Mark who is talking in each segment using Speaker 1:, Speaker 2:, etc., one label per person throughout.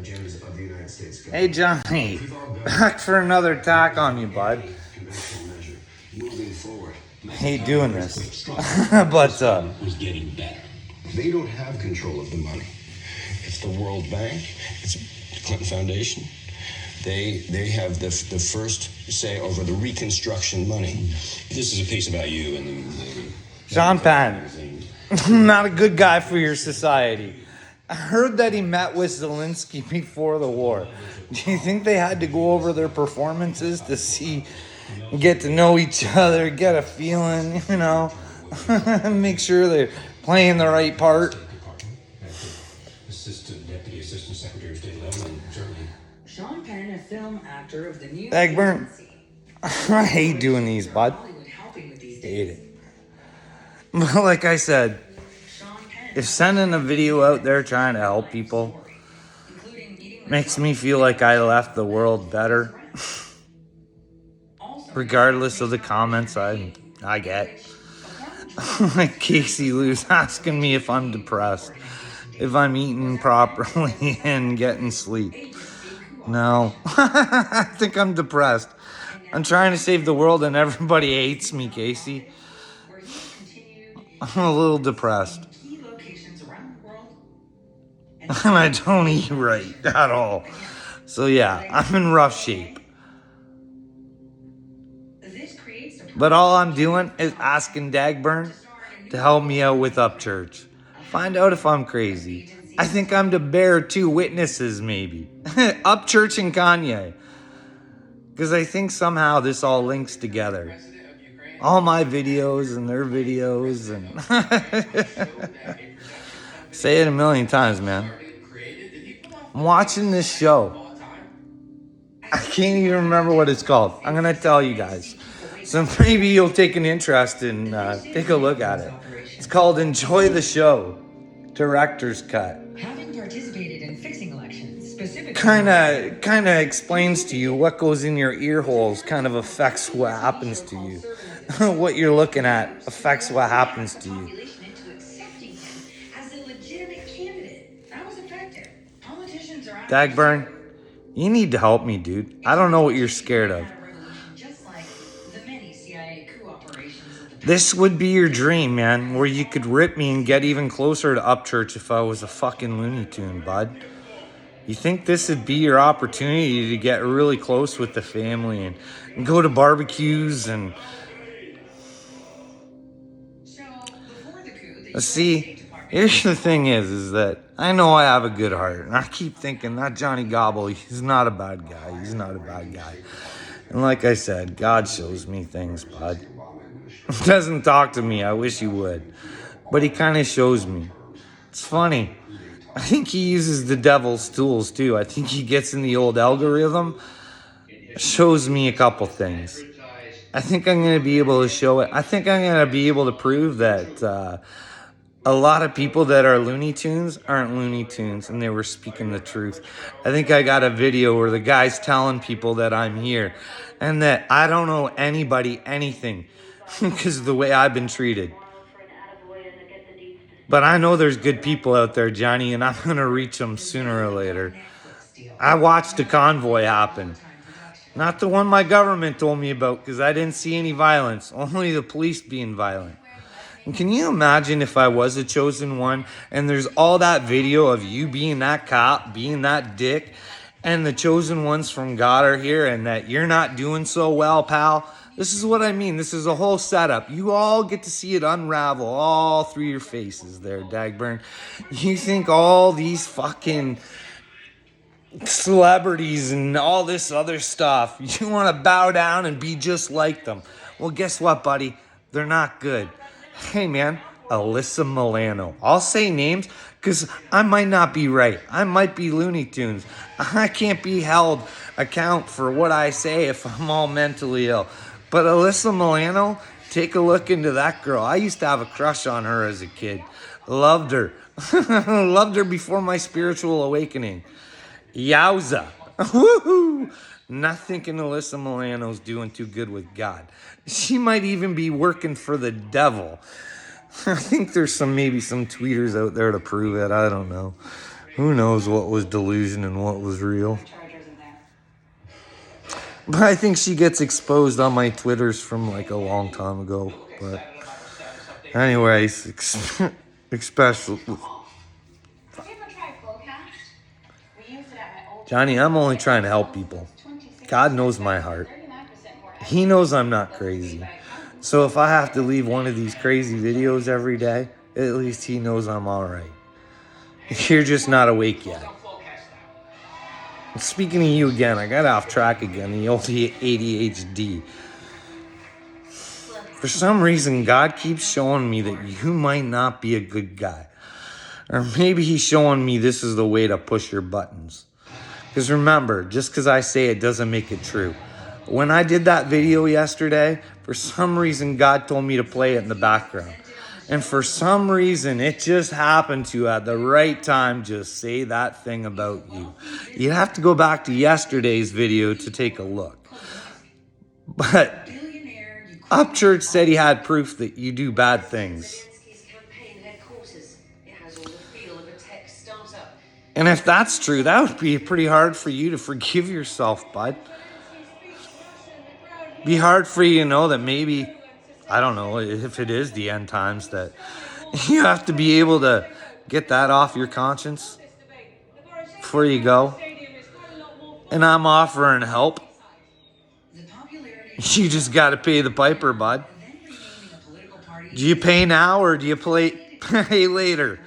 Speaker 1: gems of the United States government.
Speaker 2: Hey, Johnny. Back for another attack on you, bud.
Speaker 1: Moving forward.
Speaker 2: Hate doing this. But,
Speaker 1: was getting better. They don't have control of the money. It's the World Bank. It's the Clinton Foundation. They have the first say over the Reconstruction money. This is a piece about you and the
Speaker 2: Sean Penn, not a good guy for your society. I heard that he met with Zelensky before the war. Do you think they had to go over their performances to get to know each other, get a feeling, make sure they're playing the right part?
Speaker 1: Deputy Assistant Secretary of State level in Germany.
Speaker 3: Sean Penn, a film actor of the new
Speaker 2: Eggburn, I hate doing these, bud. Hate it. But like I said, if sending a video out there trying to help people makes me feel like I left the world better, regardless of the comments I get. Like Casey Lou's asking me if I'm depressed, if I'm eating properly and getting sleep. No, I think I'm depressed. I'm trying to save the world and everybody hates me, Casey. I'm a little depressed. And I don't eat right at all. So yeah, I'm in rough shape. But all I'm doing is asking Dagburn to help me out with Upchurch. Find out if I'm crazy. I think I'm to bear two witnesses, maybe. Upchurch and Kanye. Because I think somehow this all links together. All my videos and their videos and... Say it a million times, man. I'm watching this show. I can't even remember what it's called. I'm going to tell you guys. So maybe you'll take an interest and take a look at it. It's called Enjoy the Show. Director's Cut.
Speaker 3: Having participated in fixing elections, specifically...
Speaker 2: Kind of explains to you what goes in your ear holes kind of affects what happens to you. What you're looking at affects what happens to you. Dagburn, you need to help me, dude. I don't know what you're scared of. This would be your dream, man, where you could rip me and get even closer to Upchurch if I was a fucking Looney Tune, bud. You think this would be your opportunity to get really close with the family and go to barbecues and... See, here's the thing is that I know I have a good heart. And I keep thinking that Johnny Gobble, he's not a bad guy. He's not a bad guy. And like I said, God shows me things, bud. He doesn't talk to me. I wish he would. But he kind of shows me. It's funny. I think he uses the devil's tools, too. I think he gets in the old algorithm, shows me a couple things. I think I'm going to be able to show it. I think I'm going to be able to prove that a lot of people that are Looney Tunes aren't Looney Tunes, and they were speaking the truth. I think I got a video where the guy's telling people that I'm here and that I don't owe anybody anything because of the way I've been treated. But I know there's good people out there, Johnny, and I'm going to reach them sooner or later. I watched a convoy happen. Not the one my government told me about because I didn't see any violence, only the police being violent. And can you imagine if I was a chosen one and there's all that video of you being that cop, being that dick, and the chosen ones from God are here and that you're not doing so well, pal? This is what I mean. This is a whole setup. You all get to see it unravel all through your faces there, Dagburn. You think all these fucking celebrities and all this other stuff, you want to bow down and be just like them. Well, guess what, buddy? They're not good. Hey, man, Alyssa Milano. I'll say names because I might not be right. I might be Looney Tunes. I can't be held account for what I say if I'm all mentally ill. But Alyssa Milano, take a look into that girl. I used to have a crush on her as a kid. Loved her. Loved her before my spiritual awakening. Yowza. Woohoo! Not thinking Alyssa Milano's doing too good with God. She might even be working for the devil. I think there's maybe some tweeters out there to prove it. I don't know. Who knows what was delusion and what was real? But I think she gets exposed on my Twitters from like a long time ago. But anyways, especially Johnny, I'm only trying to help people. God knows my heart. He knows I'm not crazy. So if I have to leave one of these crazy videos every day, at least he knows I'm all right. You're just not awake yet. Speaking of you again, I got off track again, the old ADHD. For some reason, God keeps showing me that you might not be a good guy. Or maybe he's showing me this is the way to push your buttons. Because remember, just because I say it doesn't make it true. When I did that video yesterday, for some reason, God told me to play it in the background. And for some reason, it just happened to, at the right time, just say that thing about you. You'd have to go back to yesterday's video to take a look. But Upchurch said he had proof that you do bad things. And if that's true, that would be pretty hard for you to forgive yourself, bud. Be hard for you to know that maybe, I don't know, if it is the end times, that you have to be able to get that off your conscience before you go. And I'm offering help. You just got to pay the piper, bud. Do you pay now or do you pay later?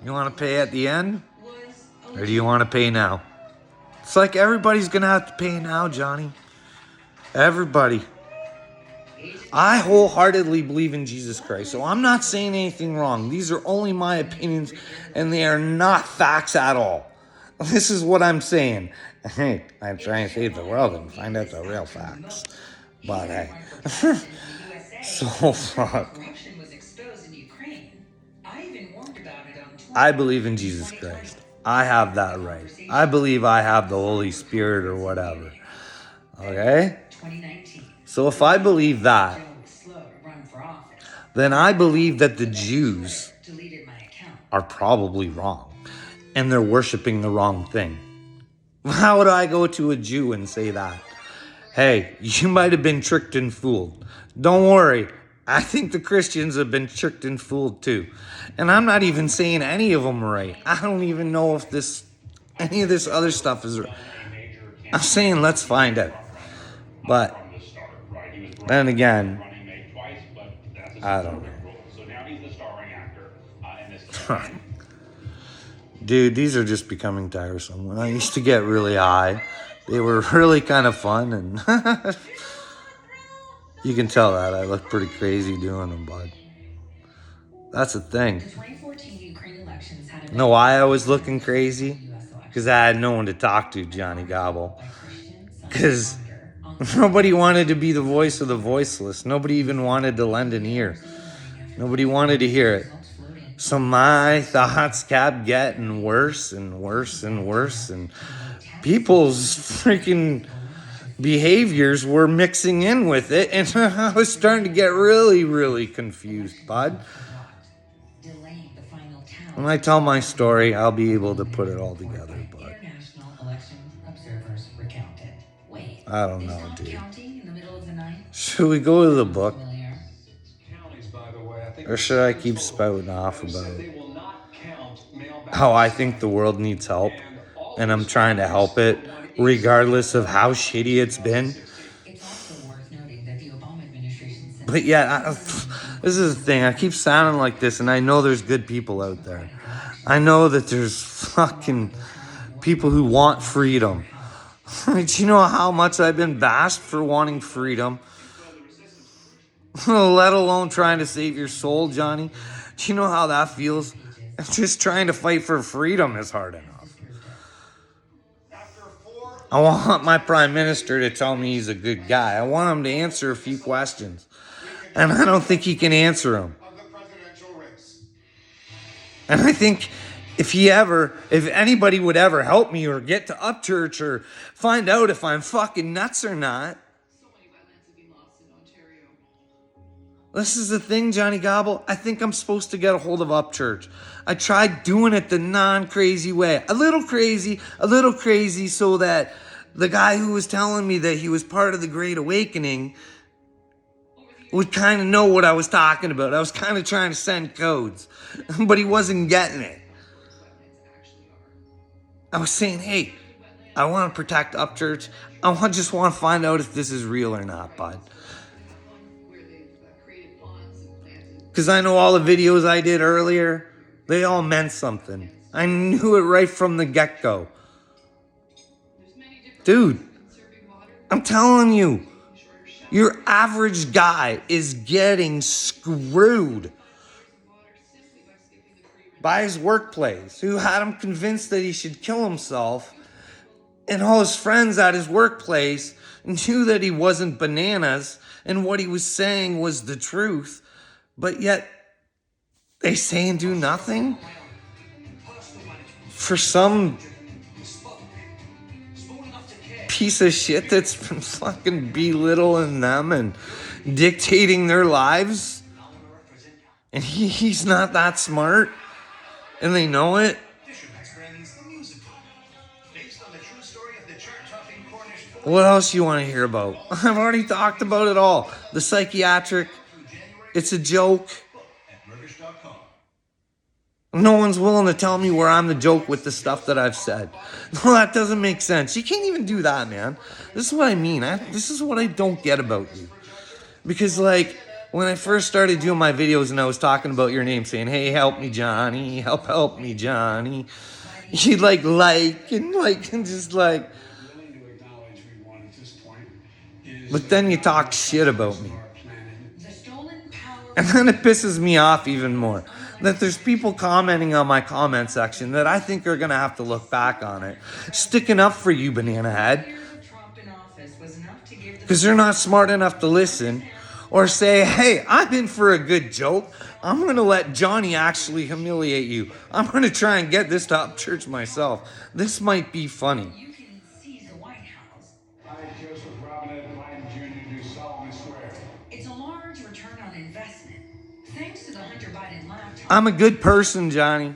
Speaker 2: You want to pay at the end? Or do you want to pay now? It's like everybody's going to have to pay now, Johnny. Everybody. I wholeheartedly believe in Jesus Christ, so I'm not saying anything wrong. These are only my opinions, and they are not facts at all. This is what I'm saying. Hey, I'm trying to save the world and find out the real facts. But hey. So fuck. I believe in Jesus Christ. I have that right. I believe I have the Holy Spirit or whatever. Okay? So if I believe that, then I believe that the Jews are probably wrong. And they're worshiping the wrong thing. How would I go to a Jew and say that? Hey, you might have been tricked and fooled. Don't worry. I think the Christians have been tricked and fooled too. And I'm not even saying any of them are right. I don't even know if any of this other stuff is right. I'm saying let's find out. But then again, I don't know. Dude, these are just becoming tiresome. When I used to get really high, they were really kind of fun, and you can tell that I look pretty crazy doing them, bud. That's the thing. Know why I was looking crazy? Because I had no one to talk to, Johnny Gobble. Because nobody wanted to be the voice of the voiceless. Nobody even wanted to lend an ear. Nobody wanted to hear it. So my thoughts kept getting worse and worse and worse, and people's freaking behaviors were mixing in with it, and I was starting to get really, really confused, bud. When I tell my story, I'll be able to put it all together, but I don't know, dude. Should we go to the book? Or should I keep spouting off about how I think the world needs help and I'm trying to help it regardless of how shitty it's been? But yeah, this is the thing. I keep sounding like this, and I know there's good people out there. I know that there's fucking people who want freedom. Do you know how much I've been bashed for wanting freedom? Let alone trying to save your soul, Johnny. Do you know how that feels? Just trying to fight for freedom is hard enough. I want my prime minister to tell me he's a good guy. I want him to answer a few questions. And I don't think he can answer them. And I think if anybody would ever help me or get to Upchurch or find out if I'm fucking nuts or not, This is the thing, Johnny Gobble. I think I'm supposed to get a hold of Upchurch. I tried doing it the non-crazy way. A little crazy so that the guy who was telling me that he was part of the Great Awakening would kind of know what I was talking about. I was kind of trying to send codes, but he wasn't getting it. I was saying, hey, I want to protect Upchurch. Just want to find out if this is real or not, bud. Because I know all the videos I did earlier, they all meant something. I knew it right from the get-go. Dude, I'm telling you, your average guy is getting screwed by his workplace, who had him convinced that he should kill himself, and all his friends at his workplace knew that he wasn't bananas and what he was saying was the truth. But yet, they say and do nothing for some piece of shit that's been fucking belittling them and dictating their lives. And he's not that smart, and they know it. What else you want to hear about? I've already talked about it all. The psychiatric. It's a joke. No one's willing to tell me where I'm the joke with the stuff that I've said. No, that doesn't make sense. You can't even do that, man. This is what I mean. This is what I don't get about you. Because, like, when I first started doing my videos and I was talking about your name, saying, hey, help me, Johnny. Help me, Johnny. You'd, like, and just, like... But then you talk shit about me. And then it pisses me off even more that there's people commenting on my comment section that I think are going to have to look back on it, sticking up for you, banana head, because they're not smart enough to listen or say, hey, I'm in for a good joke. I'm going to let Johnny actually humiliate you. I'm going to try and get this to Upchurch myself. This might be funny. I'm a good person, Johnny.